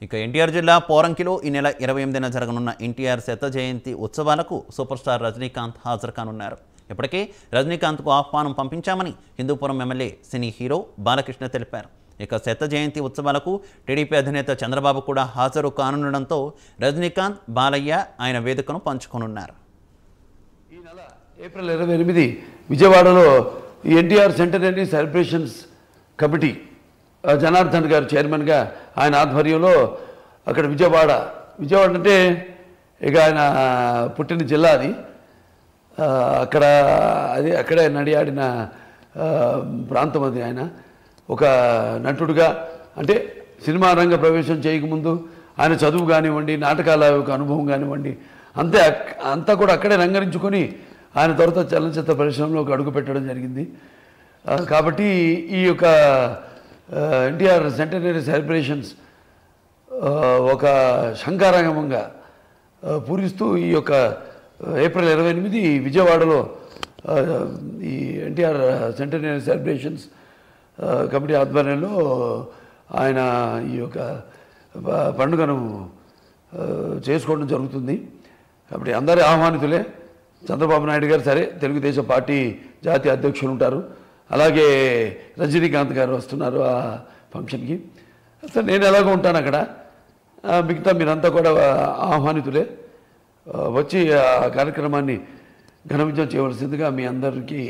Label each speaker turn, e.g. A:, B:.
A: ఇక ఎన్టీఆర్ జిల్లా పోరంకిలో ఈ నెల 28న జరగనున్న ఎన్టీఆర్ శత జయంతి ఉత్సవాలకు సూపర్ స్టార్ రజనీకాంత్ హాజరు కానున్నారు. ఇప్పటికే రజనీకాంత్కు ఆహ్వానం పంపించామని Hindupuram MLA cine hero Balakrishna తెలిపారు. ఇక శత జయంతి ఉత్సవాలకు టీడీపీ అధినేత చంద్రబాబు కూడా హాజరు కానుండడంతో రజనీకాంత్, బాలయ్య ఆయన వేదికను పంచుకోనున్నారు.
B: ఈ నెల ఏప్రిల్ 28 విజయవాడలో NTR centenary celebrations committee Janardhan గారు చైర్మన్గా ఆయన ఆధ్వర్యంలో అక్కడ విజయవాడ అంటే ఇక ఆయన పుట్టిన జిల్లా అది. అక్కడే నడియాడిన ప్రాంతం అది. ఆయన ఒక నటుడుగా అంటే సినిమా రంగ ప్రవేశం చేయకముందు ఆయన చదువు కానివ్వండి, నాటకాల యొక్క అనుభవం కానివ్వండి అంతా కూడా అక్కడే రంగరించుకొని ఆయన తర్వాత చలనచిత్ర పరిశ్రమలోకి అడుగు పెట్టడం జరిగింది. కాబట్టి ఈ యొక్క ఎన్టీఆర్ సెంటనరీ సెలబ్రేషన్స్ ఒక శంకారాగమంగా పూరిస్తూ ఈ యొక్క ఏప్రిల్ 28 విజయవాడలో ఈ ఎన్టీఆర్ సెంటనరీ సెలబ్రేషన్స్ కమిటీ ఆధ్వర్యంలో ఆయన ఈ యొక్క పండుగను చేసుకోవడం జరుగుతుంది. కాబట్టి అందరి ఆహ్వానితులే. చంద్రబాబు నాయుడు గారు సరే, తెలుగుదేశం పార్టీ జాతీయ అధ్యక్షులు ఉంటారు, అలాగే రజనీకాంత్ గారు వస్తున్నారు ఆ ఫంక్షన్కి. అసలు నేను ఎలాగో ఉంటాను అక్కడ, మిగతా మీరంతా కూడా ఆహ్వానితులే. వచ్చి ఆ కార్యక్రమాన్ని ఘన విజయం చేయవలసిందిగా మీ అందరికీ